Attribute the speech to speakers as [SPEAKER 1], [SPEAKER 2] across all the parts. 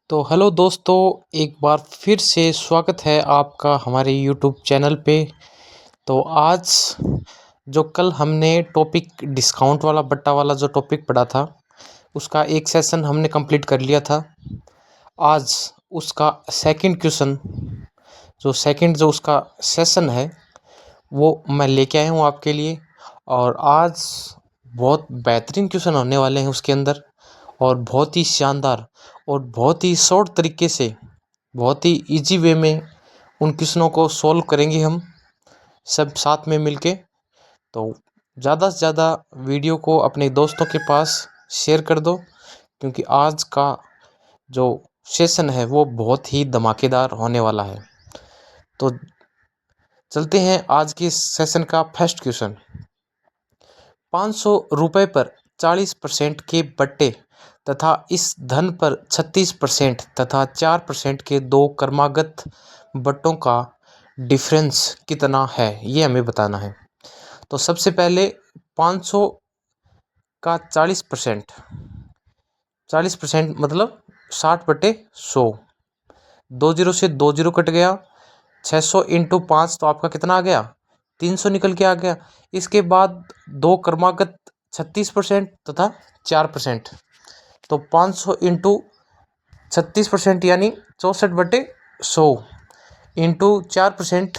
[SPEAKER 1] तो हेलो दोस्तों, एक बार फिर से स्वागत है आपका हमारे यूट्यूब चैनल पे। तो आज जो कल हमने टॉपिक डिस्काउंट वाला बट्टा वाला जो टॉपिक पढ़ा था, उसका एक सेशन हमने कंप्लीट कर लिया था। आज उसका सेकंड क्वेश्चन, जो उसका सेशन है, वो मैं लेके आया हूँ आपके लिए। और आज बहुत बेहतरीन क्वेश्चन होने वाले हैं उसके अंदर, और बहुत ही शानदार और बहुत ही शॉर्ट तरीके से, बहुत ही इजी वे में उन क्वेश्चनों को सॉल्व करेंगे हम सब साथ में मिलके। तो ज़्यादा से ज़्यादा वीडियो को अपने दोस्तों के पास शेयर कर दो, क्योंकि आज का जो सेशन है वो बहुत ही धमाकेदार होने वाला है। तो चलते हैं आज के सेशन का फर्स्ट क्वेश्चन। 500 रुपये पर 40% के बट्टे तथा इस धन पर 36% तथा 4% के दो क्रमागत बट्टों का डिफरेंस कितना है, ये हमें बताना है। तो सबसे पहले 500 का 40%, 40% मतलब 60/100। 20 से 20 कट गया, 600 इंटू 5 तो आपका कितना आ गया, 300 निकल के आ गया। इसके बाद दो क्रमागत 36% तथा 4%, तो 500 इंटू 36% यानी 64/100 इंटू 4%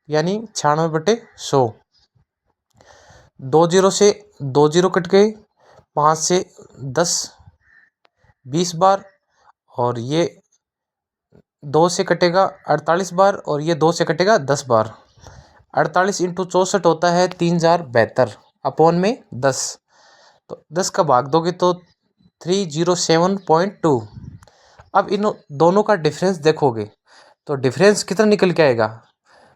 [SPEAKER 1] यानी 96/100। 20 से 20 कट गए, 5 से 10 20 बार, और ये 2 से कटेगा 48 बार, और ये 2 से कटेगा 10 बार। 48 इंटू 64 होता है 3072 अपॉन में 10। तो 10 का भाग दोगे तो 307.2। अब इन दोनों का डिफरेंस देखोगे तो डिफरेंस कितना निकल के आएगा,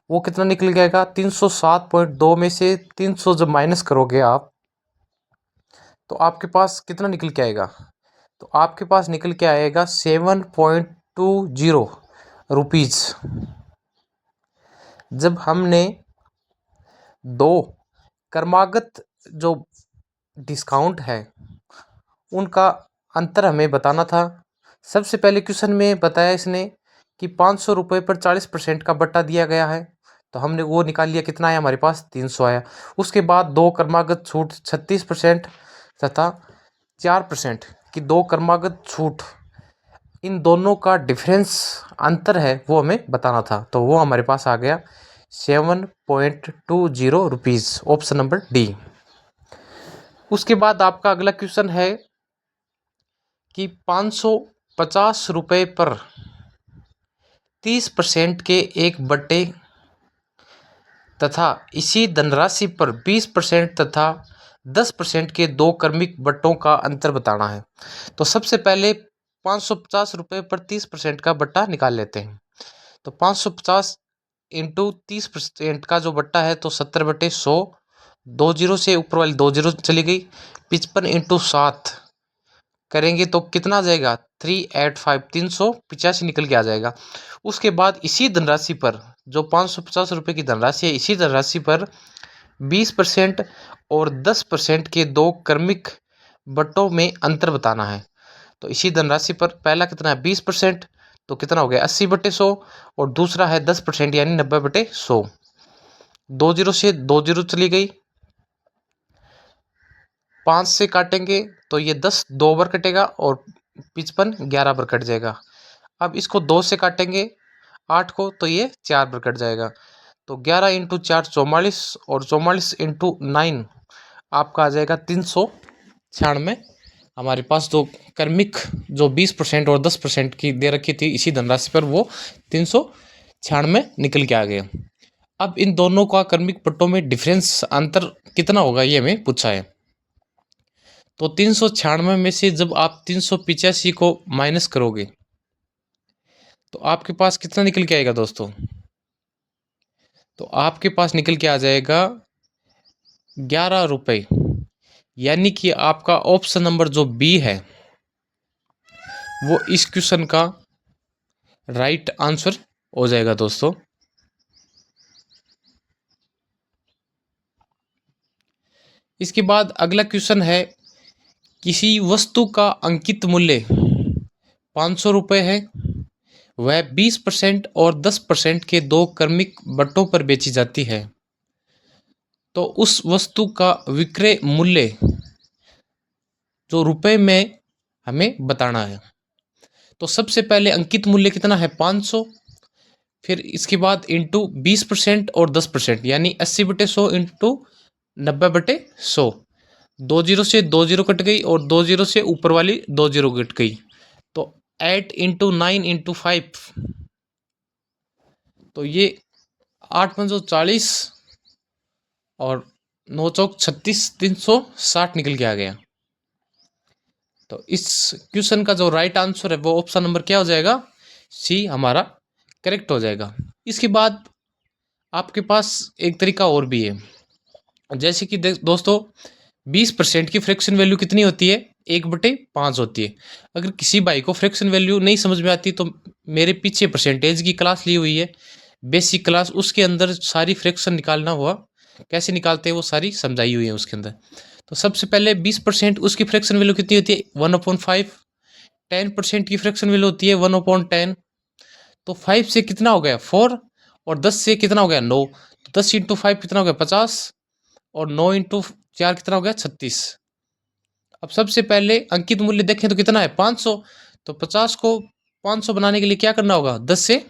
[SPEAKER 1] वो कितना निकल के आएगा, 307.2 में से 300 जब माइनस करोगे आप, तो आपके पास कितना निकल के आएगा, तो आपके पास निकल के आएगा 7.20 रुपीज़। जब हमने दो क्रमागत जो डिस्काउंट है उनका अंतर हमें बताना था। सबसे पहले क्वेश्चन में बताया इसने कि 500 रुपये पर 40% का बट्टा दिया गया है, तो हमने वो निकाल लिया, कितना आया हमारे पास, 300 आया। उसके बाद दो क्रमागत छूट 36% तथा 4% की दो क्रमागत छूट, इन दोनों का डिफरेंस अंतर है वो हमें बताना था। तो वो हमारे पास आ गया 7.20 रुपीज़, ऑप्शन नंबर डी। उसके बाद आपका अगला क्वेश्चन है कि 550 रुपये पर 30% के एक बट्टे तथा इसी धनराशि पर 20% तथा 10% के दो क्रमिक बट्टों का अंतर बताना है। तो सबसे पहले 550 रुपये पर 30% का बट्टा निकाल लेते हैं। तो 550 इंटू 30% का जो बट्टा है तो 70/100। 20 से ऊपर वाली 20 चली गई। 55 इंटू 7 करेंगे तो कितना आ जाएगा, 385, 385 निकल के आ जाएगा। उसके बाद इसी धनराशि पर जो 550 रुपये की धनराशि है, इसी धनराशि पर 20% और 10% के दो क्रमिक बट्टों में अंतर बताना है। तो इसी धनराशि पर पहला कितना है, 20%, तो कितना हो गया 80/100, और दूसरा है 10% यानी 90/100। 20 से 20 चली गई, 5 से काटेंगे तो ये 10 दो बार कटेगा, और 55 11 बार कट जाएगा। अब इसको 2 से काटेंगे 8 को, तो ये 4 बार कट जाएगा। तो 11 इंटू 4 44, और 44 इंटू 9 आपका आ जाएगा 396। हमारे पास जो कर्मिक जो 20% और 10% की दे रखी थी इसी धनराशि पर, वो 396 निकल के आ गए। अब इन दोनों का कर्मिक पट्टों में डिफरेंस अंतर कितना होगा, ये हमें पूछा है। तो 396 में से जब आप 385 को माइनस करोगे तो आपके पास कितना निकल के आएगा दोस्तों, तो आपके पास निकल के आ जाएगा 11 रुपये। यानी कि आपका ऑप्शन नंबर जो बी है वो इस क्वेश्चन का राइट आंसर हो जाएगा दोस्तों। इसके बाद अगला क्वेश्चन है, किसी वस्तु का अंकित मूल्य ₹500 है वह 20% और 10% के दो क्रमिक बट्टों पर बेची जाती है, तो उस वस्तु का विक्रय मूल्य जो रुपए में हमें बताना है। तो सबसे पहले अंकित मूल्य कितना है 500, फिर इसके बाद इंटू 20% और 10% यानी 80/100 इंटू 90/100। 2 जीरो से 2 जीरो कट गई और 2 जीरो से ऊपर वाली 2 जीरो कट गई, तो 8 इंटू 9 इंटू 5, तो ये 8×5 = 40 और 9 चौक 36, 360 निकल के आ गया। तो इस क्वेश्चन का जो राइट आंसर है वो ऑप्शन नंबर क्या हो जाएगा, सी हमारा करेक्ट हो जाएगा। इसके बाद आपके पास एक तरीका और भी है, जैसे कि दोस्तों 20% की फ्रैक्शन वैल्यू कितनी होती है, 1/5 होती है। अगर किसी भाई को फ्रैक्शन वैल्यू नहीं समझ में आती तो मेरे पीछे परसेंटेज की क्लास ली हुई है, बेसिक क्लास, उसके अंदर सारी फ्रैक्शन निकालना हुआ कैसे निकालते हैं वो सारी समझाई हुई है उसके अंदर। तो सबसे पहले 20% उसकी फ्रैक्शन वैल्यू कितनी होती है 1/5। 10% की फ्रैक्शन वैल्यू होती है 1/10। तो 5 से कितना हो गया 4 और 10 से कितना हो गया 9, तो 10 × 5 कितना हो गया 50 और 9 × 4 कितना हो गया 36। अब सबसे पहले अंकित मूल्य देखें तो कितना है 500, तो 50 को 500 बनाने के लिए क्या करना होगा 10 से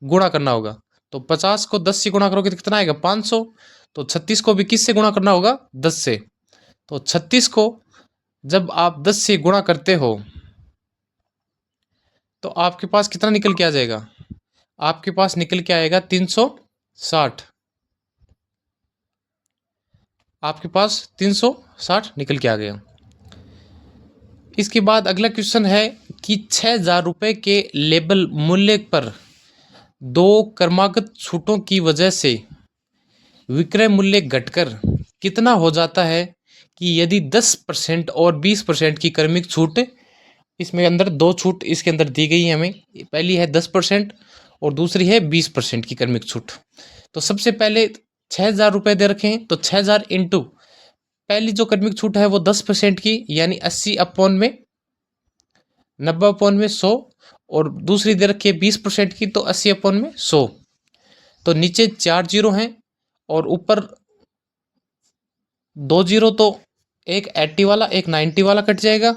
[SPEAKER 1] गुणा करना होगा। तो 50 को 10 से गुणा करोगे तो कितना आएगा 500। तो 36 को भी किस से गुणा करना होगा 10 से। तो 36 को जब आप 10 से गुणा करते हो तो आपके पास कितना निकल के आ जाएगा, आपके पास निकल के आएगा 360। आपके पास 360 निकल के आ गया। इसके बाद अगला क्वेश्चन है कि 6,000 रुपये के लेबल मूल्य पर दो क्रमागत छूटों की वजह से विक्रय मूल्य घटकर कितना हो जाता है कि यदि 10% और 20% की क्रमिक छूट, इसमें अंदर दो छूट इसके अंदर दी गई है हमें, पहली है 10% और दूसरी है 20% की क्रमिक छूट। तो सबसे पहले 6,000 रुपये दे रखे हैं, तो 6,000 इंटू पहली जो क्रमिक छूट है वो 10% की यानी 80/में 90/में 100, और दूसरी दे रखी है 20% की तो 80/में 100। तो नीचे 4 जीरो हैं और ऊपर 2 जीरो, तो एक 80 वाला एक 90 वाला कट जाएगा,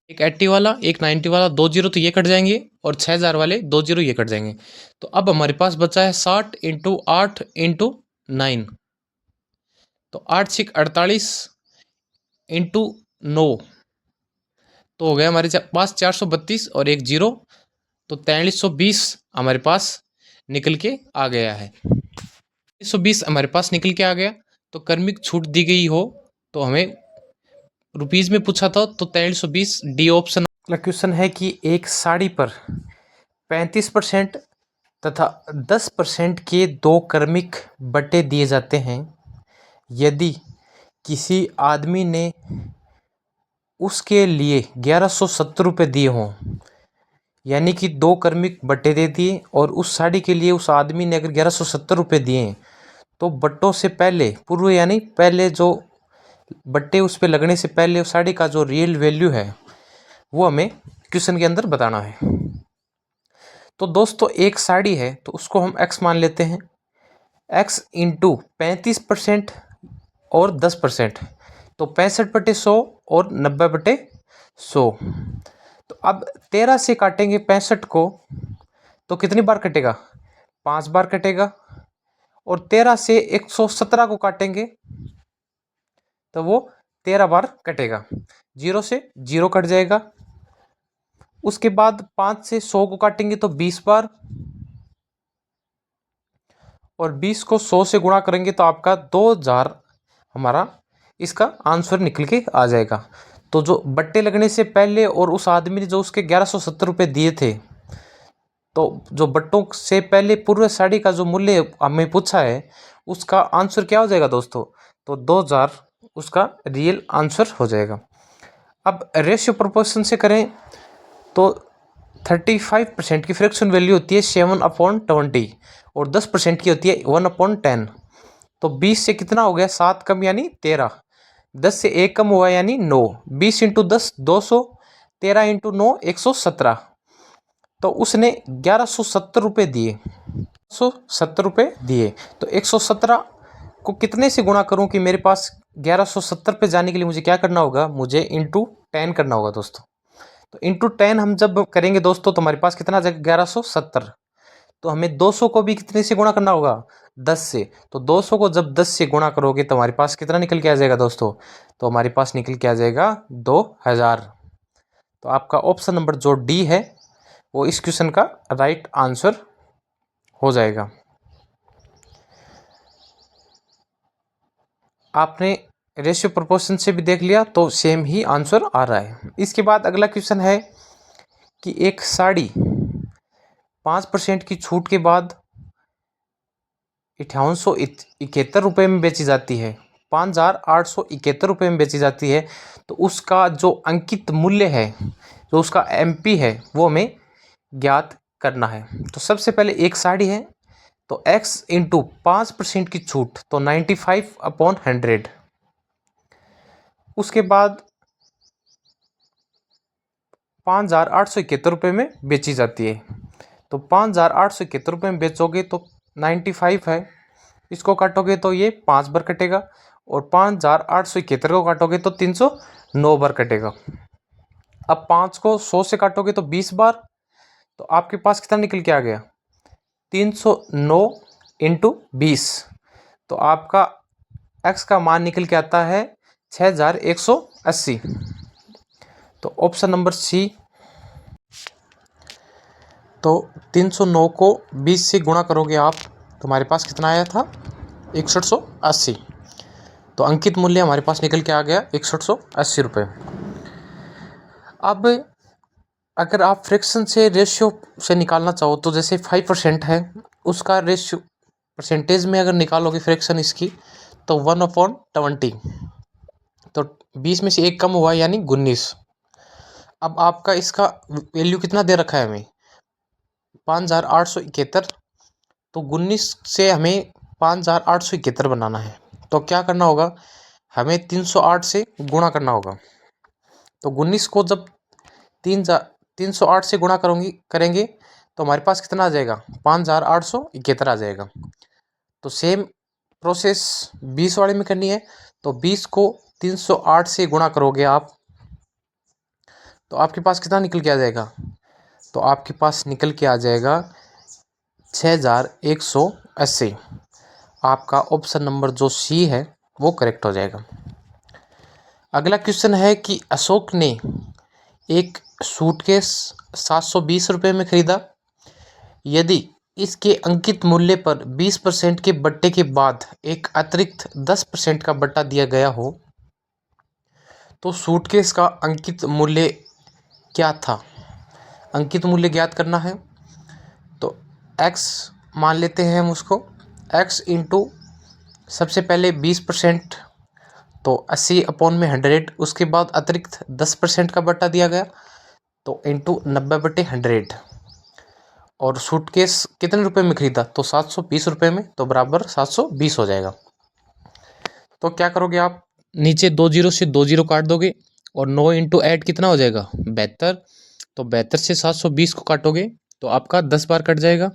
[SPEAKER 1] एक 80 वाला एक 90 वाला, 2 जीरो तो ये कट जाएंगे और 6,000 वाले 2 जीरो ये कट जाएंगे। तो अब हमारे पास बचा है 60 इंटू 8 इंटू 9, तो 8 6 48 इंटू 9, तो हो गया हमारे पास 432 और एक जीरो, तो 4320 हमारे पास निकल के आ गया है। 4320 हमारे पास निकल के आ गया। तो क्रमिक छूट दी गई हो तो हमें रुपीज में पूछा था तो 4320 डी ऑप्शन। अगला क्वेश्चन है कि एक साड़ी पर 35% तथा 10% के दो क्रमिक बट्टे दिए जाते हैं। यदि किसी आदमी ने उसके लिए 1170 रुपये दिए हों, यानी कि दो क्रमिक बट्टे दे दिए और उस साड़ी के लिए उस आदमी ने अगर 1170 रुपये दिए हैं, तो बट्टों से पहले पूर्व यानी पहले जो बट्टे उस पर लगने से पहले उस साड़ी का जो रियल वैल्यू है वो हमें क्वेश्चन के अंदर बताना है। तो दोस्तों एक साड़ी है तो उसको हम x मान लेते हैं, x इंटू 35% और 10%, तो 65/100 और 90/100। तो अब 13 से काटेंगे 65 को तो कितनी बार कटेगा 5 बार कटेगा, और 13 से 117 को काटेंगे तो वो 13 बार कटेगा, 0 से 0 कट जाएगा। उसके बाद 5 से 100 को काटेंगे तो 20 बार, और 20 को 100 से गुणा करेंगे तो आपका 2000 हमारा इसका आंसर निकल के आ जाएगा। तो जो बट्टे लगने से पहले और उस आदमी ने जो उसके 1170 रुपये दिए थे, तो जो बट्टों से पहले पूर्व साड़ी का जो मूल्य हमें पूछा है उसका आंसर क्या हो जाएगा दोस्तों, तो 2000 उसका रियल आंसर हो जाएगा। अब रेशियो प्रोपोर्शन से करें तो 35% की फ्रैक्शन वैल्यू होती है 7/20 और 10% की होती है 1/10। तो 20 से कितना हो गया 7 कम यानी 13, 10 से 1 कम हुआ यानी 9, 20 इंटू 10 200, 13 इंटू 9 117, तो उसने 1170 रुपये दिए, 170 रुपये दिए। तो 117 को कितने से गुणा करूं कि मेरे पास 1170 पे जाने के लिए मुझे क्या करना होगा, मुझे इंटू 10 करना होगा दोस्तों। तो इंटू 10 हम जब करेंगे दोस्तों तो हमारे पास कितना आ जाएगा 1170। तो हमें 200 को भी कितने से गुणा करना होगा, 10 से। तो 200 को जब 10 से गुणा करोगे तो हमारे पास कितना निकल के आ जाएगा दोस्तों, तो हमारे पास निकल के आ जाएगा 2000। तो आपका ऑप्शन नंबर जो डी है वो इस क्वेश्चन का राइट आंसर हो जाएगा। आपने रेशियो प्रोपोर्शन से भी देख लिया तो सेम ही आंसर आ रहा है। इसके बाद अगला क्वेश्चन है कि एक साड़ी 5% की छूट के बाद 5871 रुपये में बेची जाती है, 5871 रुपये में बेची जाती है। तो उसका जो अंकित मूल्य है, जो उसका एमपी है, वो हमें ज्ञात करना है। तो सबसे पहले एक साड़ी है तो x इंटू 5% की छूट तो 95/100। उसके बाद 5871 रुपये में बेची जाती है। तो 5871 रुपये में बेचोगे तो 95 है, इसको काटोगे तो ये 5 बार कटेगा, और 5871 को काटोगे तो 309 बार कटेगा। अब 5 को 100 से काटोगे तो 20 बार, तो आपके पास कितना निकल के आ गया 309 इंटू 20। तो आपका x का मान निकल के आता है 6180। तो ऑप्शन नंबर सी। तो 309 को 20 से गुणा करोगे आप तो हमारे पास कितना आया था 6180। तो अंकित मूल्य हमारे पास निकल के आ गया 6180 रुपये। अब अगर आप फ्रैक्शन से रेशियो से निकालना चाहो तो जैसे 5% है, उसका रेशियो परसेंटेज में अगर निकालोगे फ्रैक्शन इसकी तो 1/20। तो 20 में से एक कम हुआ यानी 19। अब आपका इसका वैल्यू कितना दे रखा है हमें 5871। तो 19 से हमें 5871 बनाना है। तो क्या करना होगा, हमें 308 से गुणा करना होगा। तो 19 को जब 308 से गुणा करेंगे तो हमारे पास कितना आ जाएगा 5871 आ जाएगा। तो सेम प्रोसेस 20 वाले में करनी है। तो 20 को 308 से गुणा करोगे आप तो आपके पास कितना निकल के आ जाएगा, तो आपके पास निकल के आ जाएगा 6180। आपका ऑप्शन नंबर जो सी है वो करेक्ट हो जाएगा। अगला क्वेश्चन है कि अशोक ने एक सूटकेस 720 रुपये में खरीदा। यदि इसके अंकित मूल्य पर 20% के बट्टे के बाद एक अतिरिक्त 10% का बट्टा दिया गया हो तो सूटकेस का अंकित मूल्य क्या था। अंकित मूल्य ज्ञात करना है। तो x मान लेते हैं हम उसको, x इंटू सबसे पहले 20%, तो 80/100। उसके बाद अतिरिक्त 10% का बट्टा दिया गया तो इंटू 90/100। और सूटकेस कितने रुपए में खरीदा तो 720 रुपये में, तो बराबर 720 हो जाएगा। तो क्या करोगे आप, नीचे 2 जीरो से 2 जीरो काट दोगे और 9 इंटू 8 कितना हो जाएगा 72। तो 72 से 720 को काटोगे तो आपका 10 बार कट जाएगा।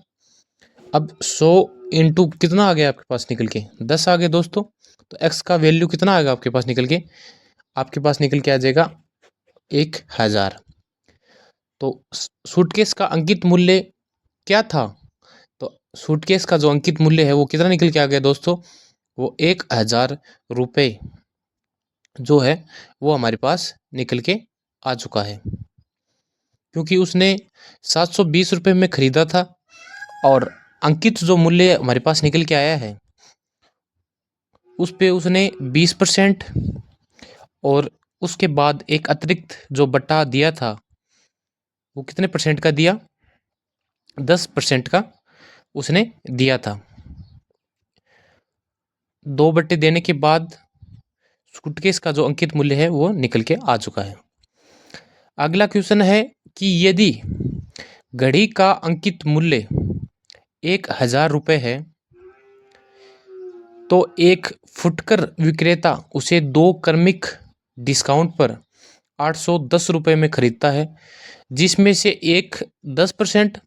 [SPEAKER 1] अब 100 इंटू कितना आ गया आपके पास निकल के 10 आ गए दोस्तों। तो x का वैल्यू कितना आएगा आपके पास निकल के, आपके पास निकल के आ जाएगा 1000। तो सूटकेस का अंकित मूल्य क्या था, तो सूटकेस का जो अंकित मूल्य है वो कितना निकल के आ गया दोस्तों, वो 1000 रुपये जो है वो हमारे पास निकल के आ चुका है, क्योंकि उसने 720 रुपये में खरीदा था और अंकित जो मूल्य हमारे पास निकल के आया है उस पे उसने 20% और उसके बाद एक अतिरिक्त जो बट्टा दिया था वो कितने परसेंट का दिया, 10% का उसने दिया था। 2 बट्टे देने के बाद सूटकेस का जो अंकित मूल्य है वो निकल के आ चुका है। अगला क्वेश्चन है कि यदि घड़ी का अंकित मूल्य 1000 रुपये है तो एक फुटकर विक्रेता उसे 2 क्रमिक डिस्काउंट पर 810 रुपये में खरीदता है, जिसमें से एक 10%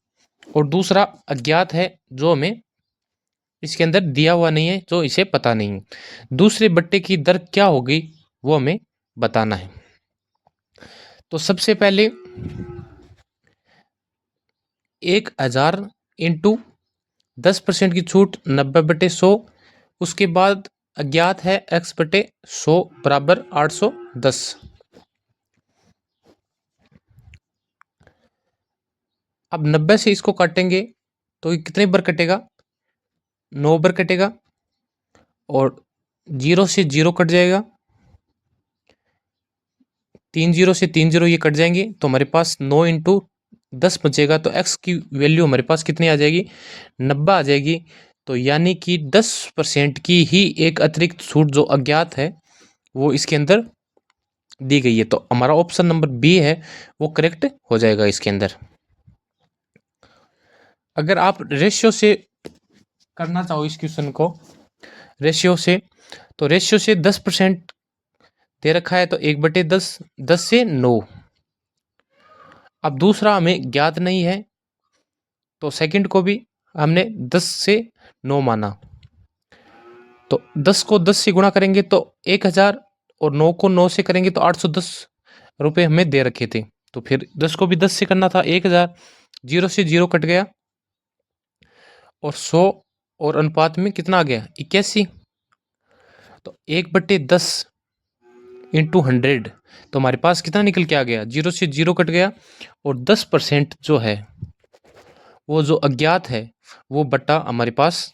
[SPEAKER 1] और दूसरा अज्ञात है जो हमें इसके अंदर दिया हुआ नहीं है, जो इसे पता नहीं है। दूसरे बट्टे की दर क्या होगी वो हमें बताना है। तो सबसे पहले 1000 इंटू 10% की छूट 90/100, उसके बाद अज्ञात है x/100 बराबर 810। अब 90 से इसको काटेंगे तो ये कितने बार कटेगा, 9 बार कटेगा, और 0 से 0 कट जाएगा, 3 0 से 3 0 ये कट जाएंगे, तो हमारे पास 9 इंटू 10 बचेगा। तो x की वैल्यू हमारे पास कितनी आ जाएगी, 90 आ जाएगी। तो यानी कि 10% की ही एक अतिरिक्त छूट जो अज्ञात है वो इसके अंदर दी गई है। तो हमारा ऑप्शन नंबर बी है वो करेक्ट हो जाएगा इसके अंदर। अगर आप रेशियो से करना चाहो इस क्वेश्चन को, रेशियो से, तो रेशियो से 10% दे रखा है, तो 1/10, 10 से 9। अब दूसरा हमें ज्ञात नहीं है, तो सेकंड को भी हमने 10 से 9 माना। तो 10 को 10 से गुणा करेंगे तो 1000, और 9 को 9 से करेंगे तो 810 रुपये हमें दे रखे थे। तो फिर 10 को भी 10 से करना था, 1000, 0 से 0 कट गया, और 100 और अनुपात में कितना आ गया, 81। तो 1/10 इंटू 100, तो हमारे पास कितना निकल के आ गया, 0 से 0 कट गया, और 10% जो है वो जो अज्ञात है वो बट्टा हमारे पास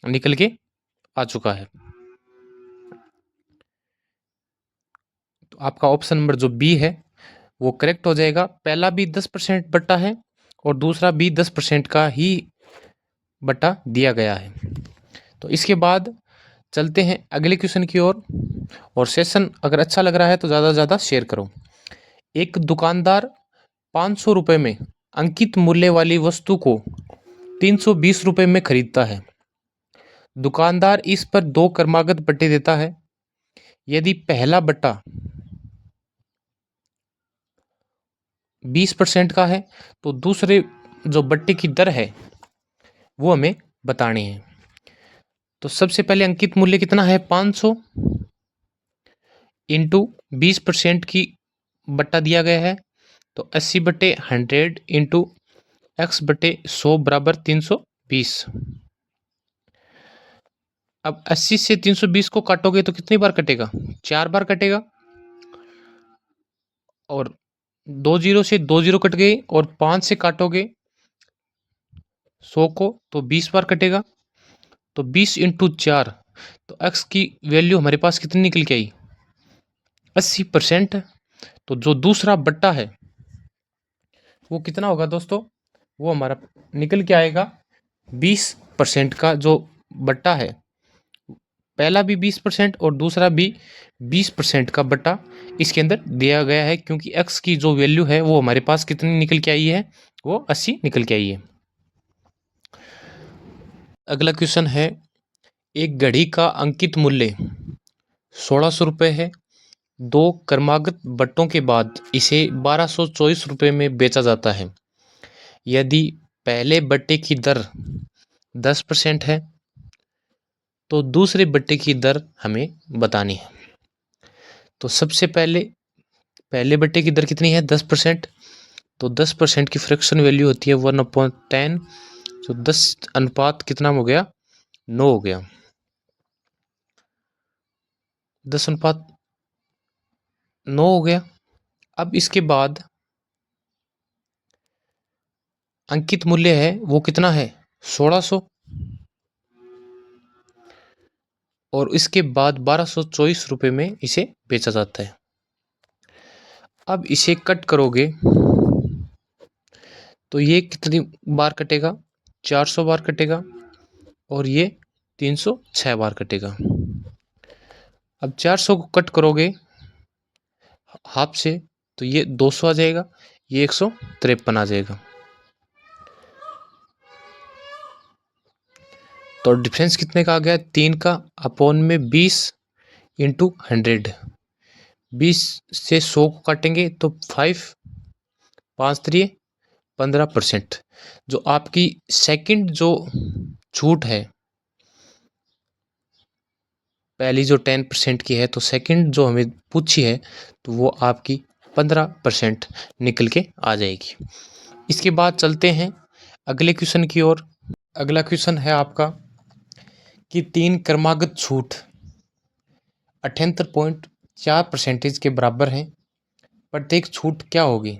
[SPEAKER 1] निकल के आ चुका है। तो आपका ऑप्शन नंबर जो बी है वो करेक्ट हो जाएगा। पहला भी 10% बट्टा है और दूसरा भी 10% का ही बट्टा दिया गया है। तो इसके बाद चलते हैं अगले क्वेश्चन की ओर, और सेशन अगर अच्छा लग रहा है तो ज़्यादा से ज़्यादा शेयर करो। एक दुकानदार 500 रुपये में अंकित मूल्य वाली वस्तु को 320 रुपये में खरीदता है। दुकानदार इस पर 2 क्रमागत बट्टे देता है। यदि पहला बट्टा 20% का है तो दूसरे जो बट्टे की दर है वो हमें बतानी है। तो सबसे पहले अंकित मूल्य कितना है, 500 इंटू 20% की बट्टा दिया गया है, तो 80/100 इंटू x/100 बराबर 320। अब 80 से 320 को काटोगे तो कितनी बार कटेगा, 4 बार कटेगा, और 2 0 से 2 0 कट गए, और 5 से काटोगे 100 को तो 20 बार कटेगा। तो 20 इंटू 4, तो x की वैल्यू हमारे पास कितनी निकल के आई, 80%। तो जो दूसरा बट्टा है वो कितना होगा दोस्तों, वो हमारा निकल के आएगा 20% का जो बट्टा है। पहला भी 20% और दूसरा भी 20% का बट्टा इसके अंदर दिया गया है, क्योंकि x की जो वैल्यू है वो हमारे पास कितनी निकल के आई है, वो 80 निकल के आई है। अगला क्वेश्चन है, एक घड़ी का अंकित मूल्य 1600 रुपये है। 2 क्रमागत बट्टों के बाद इसे 1224 रुपये में बेचा जाता है। यदि पहले बट्टे की दर 10% है तो दूसरे बट्टे की दर हमें बतानी है। तो सबसे पहले बट्टे की दर कितनी है, 10%। तो 10% की फ्रैक्शन वैल्यू होती है 1/10। तो 10 अनुपात कितना हो गया, 9 हो गया। 10 अनुपात 9 हो गया। अब इसके बाद अंकित मूल्य है वो कितना है, 1600, और इसके बाद 1224 रुपये में इसे बेचा जाता है। अब इसे कट करोगे तो ये कितनी बार कटेगा, 400 बार कटेगा, और ये 306 बार कटेगा। अब 400 को कट करोगे हाफ से तो ये 200 आ जाएगा, ये 153 आ जाएगा। तो डिफरेंस कितने का आ गया, 3 का, अपॉन में 20 इंटू 100, 20 से 100 को काटेंगे तो 5, 5 3 15%। जो आपकी सेकंड जो छूट है, पहली जो 10% की है, तो सेकंड जो हमें पूछी है तो वो आपकी 15% निकल के आ जाएगी। इसके बाद चलते हैं अगले क्वेश्चन की ओर। अगला क्वेश्चन है आपका कि 3 क्रमागत छूट 78.4% के बराबर है, प्रत्येक छूट क्या होगी?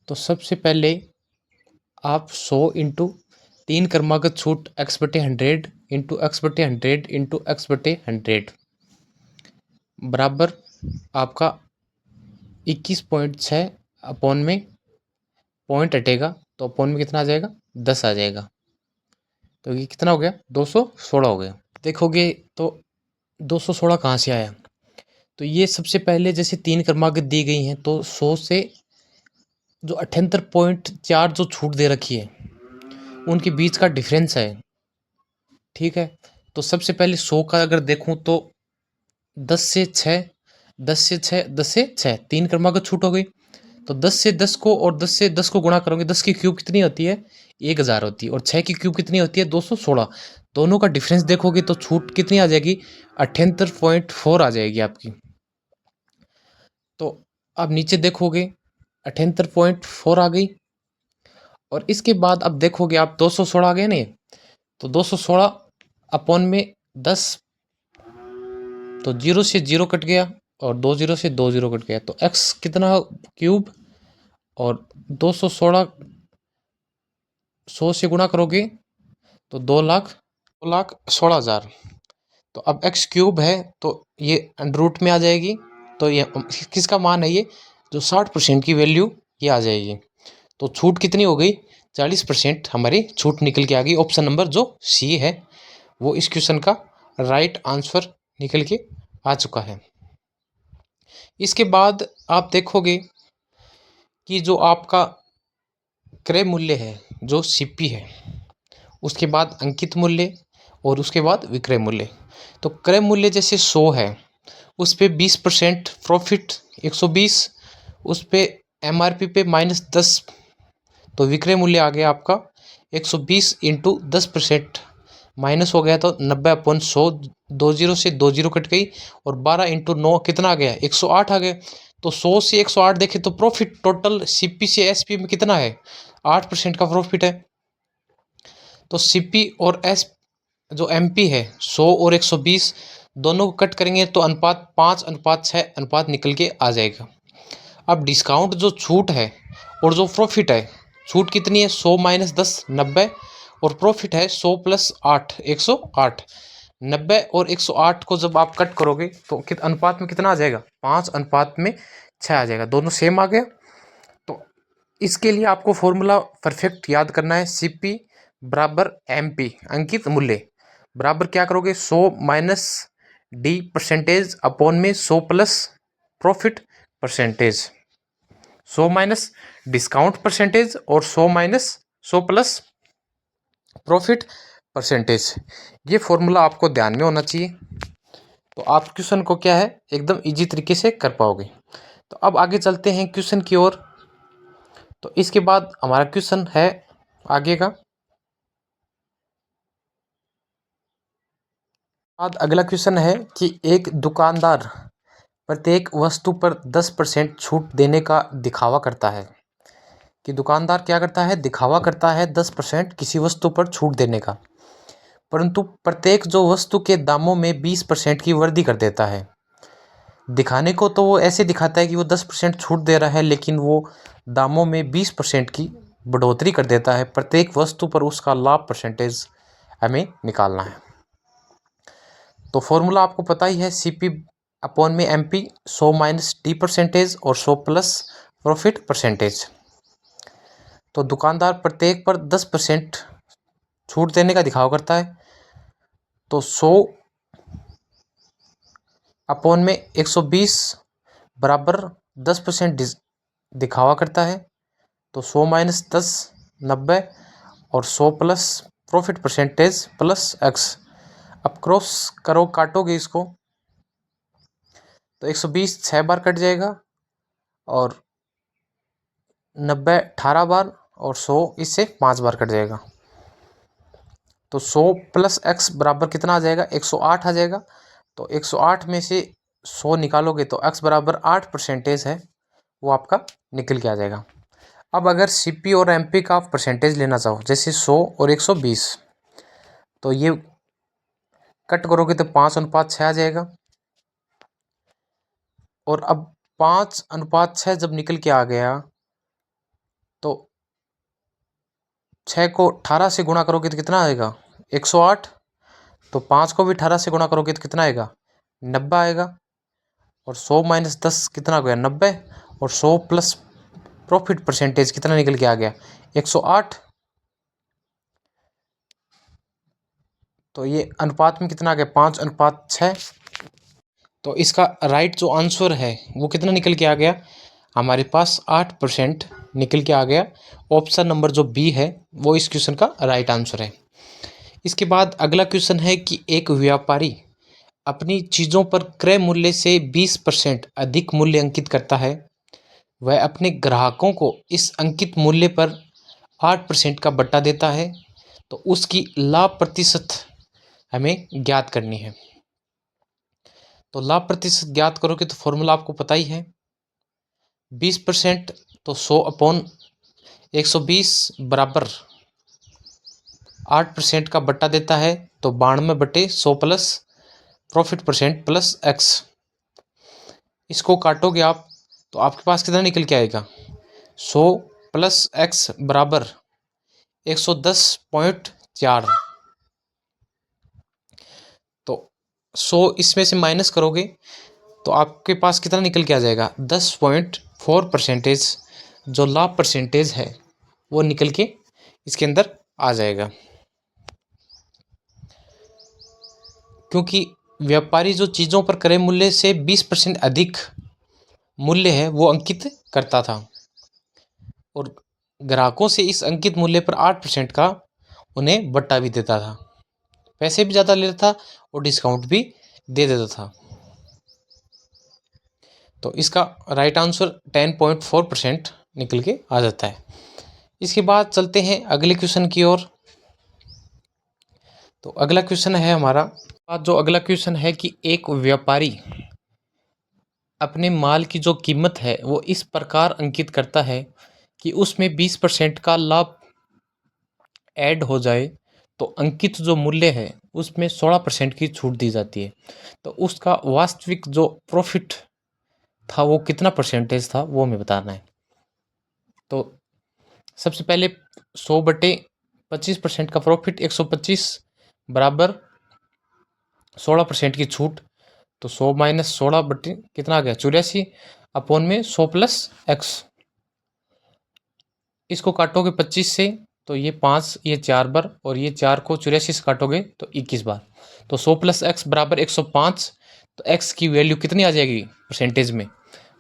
[SPEAKER 1] तो सबसे पहले आप 100 इंटू 3 क्रमागत छूट x/100 into x/100 into x/100 बराबर आपका 21.6 अपॉन में पॉइंट हटेगा तो अपॉन में कितना आ जाएगा? 10 आ जाएगा। तो ये कितना हो गया? 216 हो गया। देखोगे तो 216 कहाँ से आया? तो ये सबसे पहले जैसे 3 क्रमागत दी गई हैं तो 100 से जो 78.4 जो छूट दे रखी है उनके बीच का डिफरेंस है, ठीक है। तो सबसे पहले 100 का अगर देखूं तो 10 से 6, 10 से 6, 10 से 6 3 क्रमागत छूट हो गई। तो 10 से 10 को और 10 से 10 को गुणा करोगे, 10 की क्यूब कितनी होती है? 1000 होती है। और 6 की क्यूब कितनी होती है? 216। दोनों का डिफरेंस देखोगे तो छूट कितनी आ जाएगी? 78.4 आ जाएगी आपकी। तो अब नीचे देखोगे 78.4 आ गई। और इसके बाद अब देखोगे आप 216 आ गए ना, तो 216 अपॉन में 10, तो 0 से 0 कट गया और 2 0 से 2 0 कट गया, तो x कितना क्यूब, और 216 100 से गुणा करोगे तो 2,16,000। तो अब x क्यूब है तो ये अंडर रूट में आ जाएगी। तो ये किसका मान है? ये जो 60% की वैल्यू ये आ जाएगी। तो छूट कितनी हो गई? 40% हमारी छूट निकल के आ गई। ऑप्शन नंबर जो सी है वो इस क्वेश्चन का राइट आंसर निकल के आ चुका है। इसके बाद आप देखोगे कि जो आपका क्रय मूल्य है, जो सीपी है, उसके बाद अंकित मूल्य और उसके बाद विक्रय मूल्य। तो क्रय मूल्य जैसे 100 है, उस पे 20% प्रॉफिट 120, उस पे एमआरपी पे -10, तो विक्रय मूल्य आ गया आपका 120 इंटू 10%, माइनस हो गया तो 90/100, 20 से 20 कट गई, और 12 इंटू 9 कितना आ गया? 108 आ गया। तो 100 से 108 देखें तो प्रॉफिट टोटल सीपी से एसपी में कितना है? 8% का प्रॉफिट है। तो सीपी और एस जो एमपी है 100 और 120 दोनों को कट करेंगे तो अनुपात 5:6 अनुपात निकल के आ जाएगा। अब डिस्काउंट जो छूट है और जो प्रॉफिट है, छूट कितनी है? 100 - 10 90, और प्रॉफिट है 100 + 8 108। 90 और 108 को जब आप कट करोगे तो अनुपात में कितना आ जाएगा? 5:6 आ जाएगा। दोनों सेम आ गया। तो इसके लिए आपको फॉर्मूला परफेक्ट याद करना है। सीपी बराबर एमपी अंकित मूल्य बराबर क्या करोगे? 100 - डी परसेंटेज अपॉन में 100 plus profit percentage, 100 minus discount percentage और 100 प्लस प्रॉफिट परसेंटेज। ये फॉर्मूला आपको ध्यान में होना चाहिए, तो आप क्वेश्चन को क्या है एकदम इजी तरीके से कर पाओगे। तो अब आगे चलते हैं क्वेश्चन की ओर। तो इसके बाद हमारा क्वेश्चन है आगे का। बाद अगला क्वेश्चन है कि एक दुकानदार प्रत्येक वस्तु पर 10% छूट देने का दिखावा करता है। कि दुकानदार क्या करता है? दिखावा करता है 10% किसी वस्तु पर छूट देने का, परंतु प्रत्येक जो वस्तु के दामों में 20% की वृद्धि कर देता है। दिखाने को तो वो ऐसे दिखाता है कि वो 10% छूट दे रहा है, लेकिन वो दामों में 20% की बढ़ोतरी कर देता है। प्रत्येक वस्तु पर उसका लाभ परसेंटेज हमें निकालना है। तो फॉर्मूला आपको पता ही है, सीपी अपॉन में एमपी, 100 - डी परसेंटेज और 100 प्लस प्रॉफिट परसेंटेज। तो दुकानदार प्रत्येक पर 10% छूट देने का दिखावा करता है, तो 100 अपॉन में 120 बराबर 10% दिखावा करता है, तो 100 - 10 90, और 100 plus profit percentage plus x. अब क्रॉस करो, काटोगे इसको तो 120 6 बार कट जाएगा और 90 18 बार और 100 इससे 5 बार कट जाएगा। तो 100 प्लस x बराबर कितना आ जाएगा, 108 आ जाएगा। तो 108 में से 100 निकालोगे तो x बराबर 8% है, वो आपका निकल के आ जाएगा। अब अगर CP और MP का आप परसेंटेज लेना चाहो, जैसे 100 और 120, तो ये कट करोगे तो 5:6 आ जाएगा। और अब 5:6 जब निकल के आ गया तो 6 को 18 से गुणा करोगे तो कितना आएगा, 108। तो 5 को भी 18 से गुणा करोगे तो कितना आएगा, 90 आएगा। और 100 माइनस 10 कितना हो गया, 90। और 100 प्लस प्रॉफिट परसेंटेज कितना निकल के आ गया, 108। तो ये अनुपात में कितना आ गया, 5:6। तो इसका राइट जो आंसर है वो कितना निकल के आ गया, हमारे पास 8% निकल के आ गया। ऑप्शन नंबर जो बी है वो इस क्वेश्चन का राइट आंसर है। इसके बाद अगला क्वेश्चन है कि एक व्यापारी अपनी चीज़ों पर क्रय मूल्य से 20% अधिक मूल्य अंकित करता है। वह अपने ग्राहकों को इस अंकित मूल्य पर 8% का बट्टा देता है। तो उसकी लाभ प्रतिशत हमें ज्ञात करनी है। तो लाभ प्रतिशत ज्ञात करोगे तो फॉर्मूला आपको पता ही है, 20%। तो 100/120 बराबर 8% का बट्टा देता है। तो 92/100 plus profit percent plus x। इसको काटोगे आप तो आपके पास कितना निकल के आएगा, 100 प्लस x बराबर 110.4। तो 100 इसमें से माइनस करोगे तो आपके पास कितना निकल के आ जाएगा, 10.4% जो लाभ परसेंटेज है वो निकल के इसके अंदर आ जाएगा। क्योंकि व्यापारी जो चीज़ों पर क्रय मूल्य से 20% अधिक मूल्य है वो अंकित करता था और ग्राहकों से इस अंकित मूल्य पर 8% का उन्हें बट्टा भी देता था। पैसे भी ज़्यादा लेता था और डिस्काउंट भी दे देता था। तो इसका राइट आंसर 10.4% निकल के आ जाता है। इसके बाद चलते हैं अगले क्वेश्चन की ओर। तो अगला क्वेश्चन है हमारा, जो अगला क्वेश्चन है कि एक व्यापारी अपने माल की जो कीमत है वो इस प्रकार अंकित करता है कि उसमें 20% का लाभ ऐड हो जाए तो अंकित जो मूल्य है उसमें 16% की छूट दी जाती है। तो उसका वास्तविक जो प्रॉफिट था वो कितना परसेंटेज था वो हमें बताना है। तो सबसे पहले 100/25% का प्रॉफिट 125 बराबर 16% की छूट। तो 100 माइनस 16 बटे कितना आ गया, 84 अपॉन में 100 प्लस x। इसको काटोगे 25 से तो ये 5 ये 4 बार और ये 4 को 84 से काटोगे तो 21 बार। तो 100 प्लस x बराबर 105। तो x की वैल्यू कितनी आ जाएगी परसेंटेज में,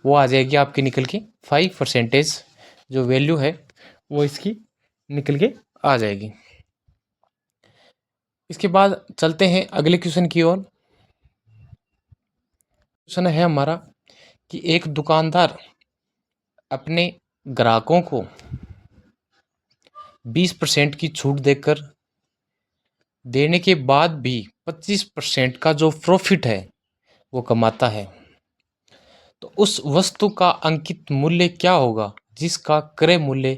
[SPEAKER 1] वो आ जाएगी आपकी निकल के 5%। जो वैल्यू है वो इसकी निकल के आ जाएगी। इसके बाद चलते हैं अगले क्वेश्चन की ओर। क्वेश्चन है हमारा कि एक दुकानदार अपने ग्राहकों को 20% की छूट देने के बाद भी 25% का जो प्रॉफिट है वो कमाता है। तो उस वस्तु का अंकित मूल्य क्या होगा जिसका क्रय मूल्य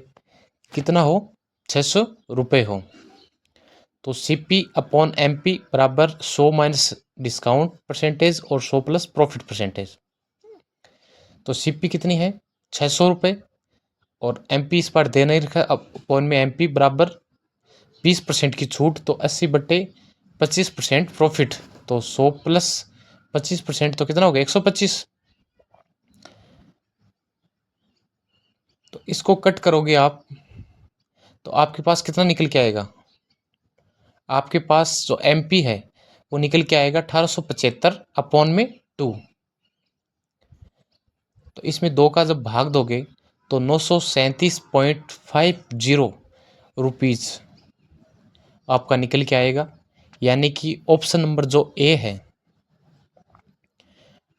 [SPEAKER 1] कितना हो, 600 रुपये हो। तो CP अपॉन MP बराबर 100 माइनस डिस्काउंट परसेंटेज और 100 प्लस प्रॉफिट परसेंटेज। तो CP कितनी है, 600 रुपये और MP इस बार दे नहीं रखा। अब अपॉन में MP बराबर 20% की छूट तो 80/25% प्रॉफिट। तो 100 प्लस 25% तो कितना हो गया, 125। तो इसको कट करोगे आप तो आपके पास कितना निकल के आएगा, आपके पास जो MP है वो निकल के आएगा 1875 अपॉन में 2। तो इसमें 2 का जब भाग दोगे तो 937.50 रुपीज़ आपका निकल के आएगा। यानी कि ऑप्शन नंबर जो ए है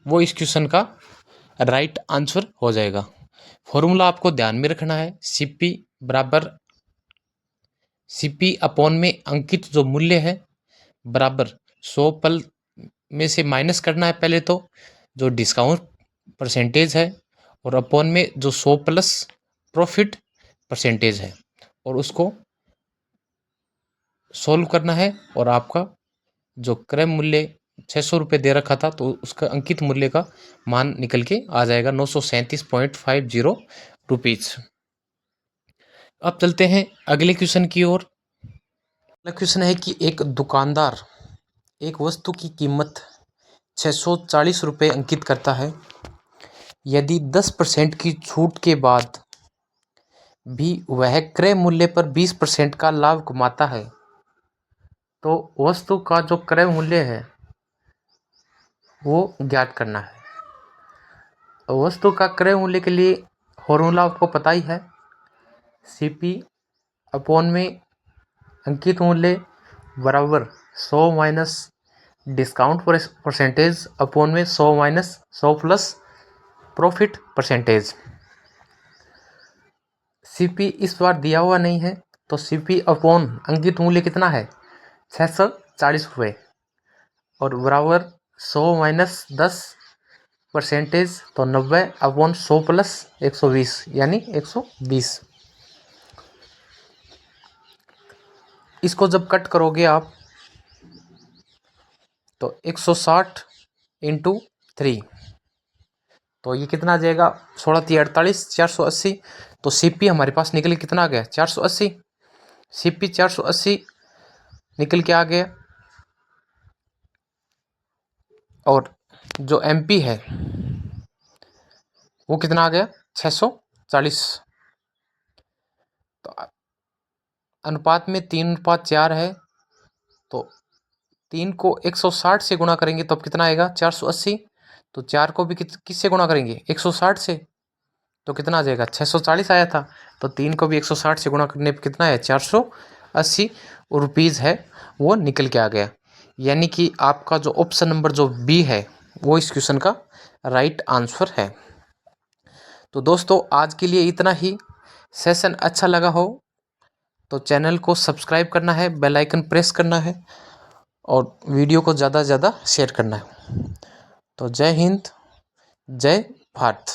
[SPEAKER 1] वो इस क्वेश्चन का राइट आंसर हो जाएगा। फॉर्मूला आपको ध्यान में रखना है, सीपी बराबर सीपी अपॉन में अंकित जो मूल्य है बराबर 100 पल में से माइनस करना है पहले तो जो डिस्काउंट परसेंटेज है, और अपॉन में जो 100 प्लस प्रॉफिट परसेंटेज है, और उसको सोल्व करना है। और आपका जो क्रय मूल्य 600 रुपये दे रखा था तो उसका अंकित मूल्य का मान निकल के आ जाएगा 937.50 रुपीज। अब चलते हैं अगले क्वेश्चन की ओर। अगला क्वेश्चन है कि एक दुकानदार एक वस्तु की कीमत 640 रुपये अंकित करता है। यदि 10% की छूट के बाद भी वह क्रय मूल्य पर 20% का लाभ कमाता है तो वस्तु का जो क्रय मूल्य है वो ज्ञात करना है। वस्तु का क्रय मूल्य के लिए फॉर्मूला आपको पता ही है, सीपी अपॉन में अंकित मूल्य बराबर 100 माइनस डिस्काउंट परसेंटेज अपॉन में 100 minus 100 plus profit percentage. CP इस बार दिया हुआ नहीं है तो सीपी अपॉन अंकित मूल्य कितना है 640 रुपये, और बराबर 100 माइनस 10% तो 90 अपॉन 100 प्लस 120 यानी 120। इसको जब कट करोगे आप तो 160 इंटू 3 तो ये कितना आ जाएगा 16×3 = 48, 480। तो सीपी हमारे पास निकल के कितना आ गया 480। सीपी 480 निकल के आ गया, और जो एमपी है वो कितना आ गया 640। तो अनुपात में 3:4 है, तो 3 को 160 से गुणा करेंगे तब कितना आएगा 480। तो 4 को भी किससे गुणा करेंगे 160 से, तो कितना आ जाएगा 640 आया था। तो 3 को भी 160 से गुणा करने पर कितना है 480 रुपीज़ है, वो निकल के आ गया। यानी कि आपका जो ऑप्शन नंबर जो बी है वो इस क्वेश्चन का राइट आंसर है। तो दोस्तों आज के लिए इतना ही। सेशन अच्छा लगा हो तो चैनल को सब्सक्राइब करना है, बेल आइकन प्रेस करना है, और वीडियो को ज़्यादा से ज़्यादा शेयर करना है। तो जय हिंद, जय भारत।